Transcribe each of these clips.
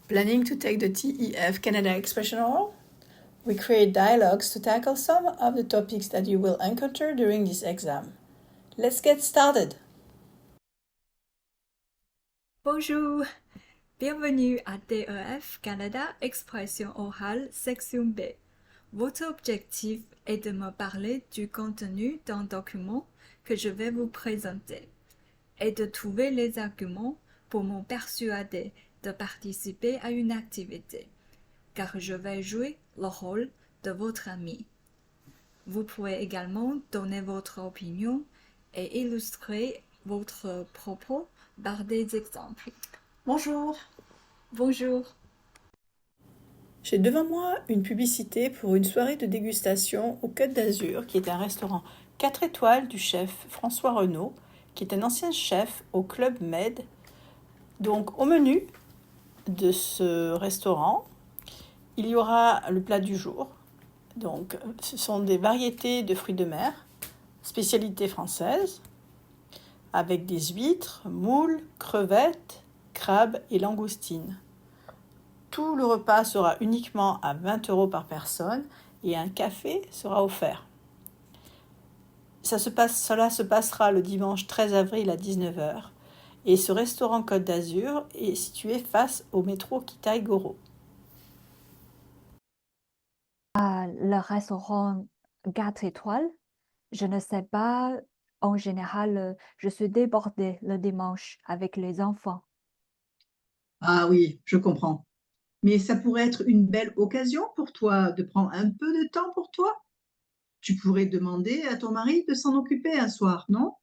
Planning to take the TEF Canada Expression Oral? We create dialogues to tackle some of the topics that you will encounter during this exam. Let's get started! Bonjour, bienvenue à TEF Canada Expression orale section B. Votre objectif est de me parler du contenu d'un document que je vais vous présenter et de trouver les arguments pour me persuader de participer à une activité, car je vais jouer le rôle de votre ami. Vous pouvez également donner votre opinion et illustrer votre propos par des exemples. Bonjour! Bonjour. J'ai devant moi une publicité pour une soirée de dégustation au Côte d'Azur, qui est un restaurant 4 étoiles du chef François Renaud, qui est un ancien chef au Club Med. Donc au menu de ce restaurant, il y aura le plat du jour. Donc ce sont des variétés de fruits de mer, spécialité française, avec des huîtres, moules, crevettes, crabes et langoustines. Tout le repas sera uniquement à 20 € par personne et un café sera offert. Cela se passera le dimanche 13 avril à 19 h. Et ce restaurant Côte d'Azur est situé face au métro Kitaï-Goro. Le restaurant 4 étoiles, je ne sais pas, en général, je suis débordée le dimanche avec les enfants. Ah oui, je comprends. Mais ça pourrait être une belle occasion pour toi de prendre un peu de temps pour toi. Tu pourrais demander à ton mari de s'en occuper un soir, non?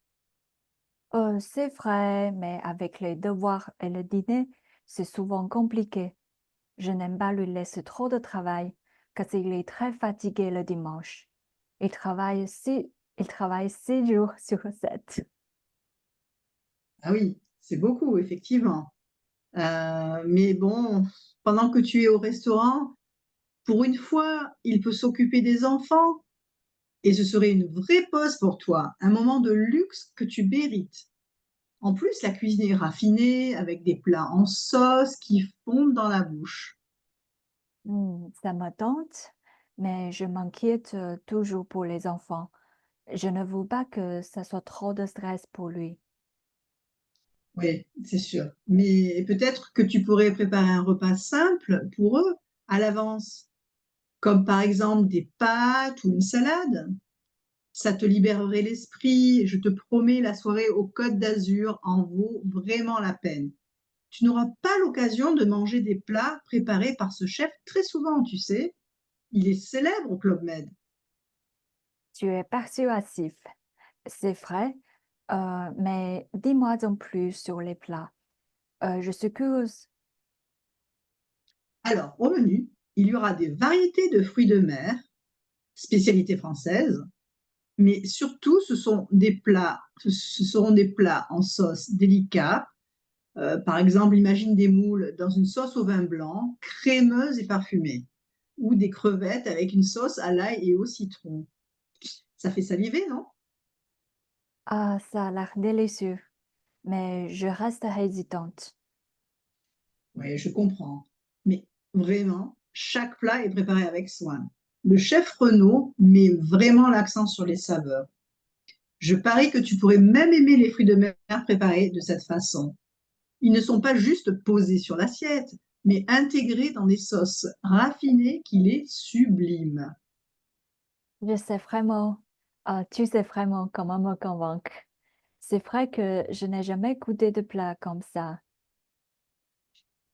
C'est vrai, mais avec les devoirs et le dîner, c'est souvent compliqué. Je n'aime pas lui laisser trop de travail, car il est très fatigué le dimanche. Il travaille 6 jours sur 7. Ah oui, c'est beaucoup, effectivement. Mais bon, pendant que tu es au restaurant, pour une fois, il peut s'occuper des enfants et ce serait une vraie pause pour toi, un moment de luxe que tu mérites. En plus, la cuisine est raffinée avec des plats en sauce qui fondent dans la bouche. Ça me tente, mais je m'inquiète toujours pour les enfants. Je ne veux pas que ça soit trop de stress pour lui. Oui, c'est sûr. Mais peut-être que tu pourrais préparer un repas simple pour eux à l'avance, comme par exemple des pâtes ou une salade. Ça te libérerait l'esprit. Je te promets, la soirée au Côte d'Azur en vaut vraiment la peine. Tu n'auras pas l'occasion de manger des plats préparés par ce chef très souvent, tu sais. Il est célèbre au Club Med. Tu es persuasif, c'est vrai, mais dis-moi en plus sur les plats. Je suis curieuse. Alors, au menu, il y aura des variétés de fruits de mer, spécialité française, mais surtout, ce seront des plats en sauce délicats. Par exemple, imagine des moules dans une sauce au vin blanc, crémeuse et parfumée, ou des crevettes avec une sauce à l'ail et au citron. Ça fait saliver, non? Ah, ça a l'air délicieux, mais je reste hésitante. Oui, je comprends. Mais vraiment, chaque plat est préparé avec soin. Le chef Renaud met vraiment l'accent sur les saveurs. Je parie que tu pourrais même aimer les fruits de mer préparés de cette façon. Ils ne sont pas juste posés sur l'assiette, mais intégrés dans des sauces raffinées qui les subliment. Je sais vraiment, tu sais vraiment comment me convaincre. C'est vrai que je n'ai jamais goûté de plat comme ça.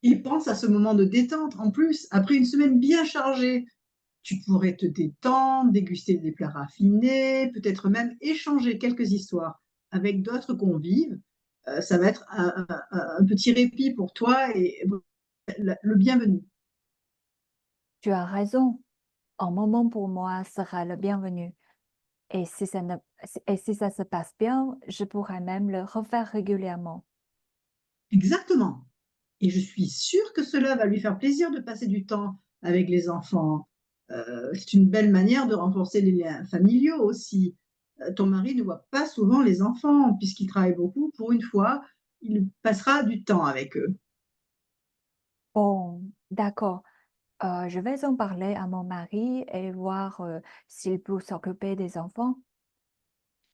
Et pense à ce moment de détente. En plus, après une semaine bien chargée, tu pourrais te détendre, déguster des plats raffinés, peut-être même échanger quelques histoires avec d'autres convives. Ça va être un petit répit pour toi et le bienvenu. Tu as raison, un moment pour moi sera le bienvenu. Et si ça se passe bien, je pourrais même le refaire régulièrement. Exactement. Et je suis sûre que cela va lui faire plaisir de passer du temps avec les enfants. C'est une belle manière de renforcer les liens familiaux aussi. Ton mari ne voit pas souvent les enfants puisqu'il travaille beaucoup. Pour une fois, il passera du temps avec eux. Bon, D'accord. Je vais en parler à mon mari et voir s'il peut s'occuper des enfants.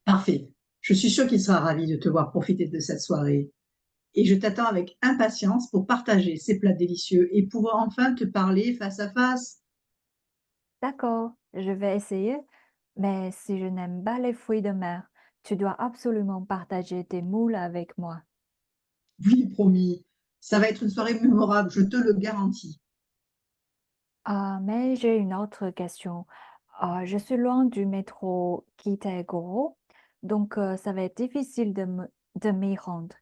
Parfait. Je suis sûre qu'il sera ravi de te voir profiter de cette soirée. Et je t'attends avec impatience pour partager ces plats délicieux et pouvoir enfin te parler face à face. D'accord, je vais essayer. Mais si je n'aime pas les fruits de mer, tu dois absolument partager tes moules avec moi. Oui, promis. Ça va être une soirée mémorable, je te le garantis. Ah, mais j'ai une autre question. Je suis loin du métro Kitagoro, donc ça va être difficile de m'y rendre.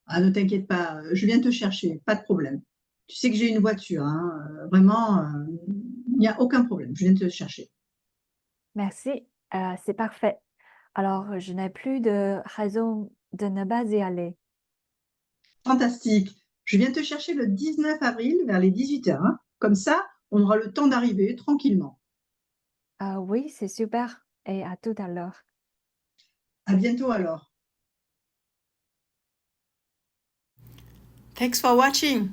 Ah, ne t'inquiète pas, je viens te chercher, pas de problème. Tu sais que j'ai une voiture, hein, vraiment, il n'y a aucun problème, je viens te chercher. Merci, c'est parfait. Alors, je n'ai plus de raison de ne pas y aller. Fantastique. Je viens te chercher le 19 avril vers les 18 heures, hein. Comme ça, on aura le temps d'arriver tranquillement. Ah oui, c'est super. Et à tout à l'heure. À bientôt alors. Thanks for watching.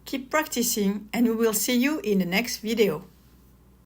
Keep practicing and we will see you in the next video.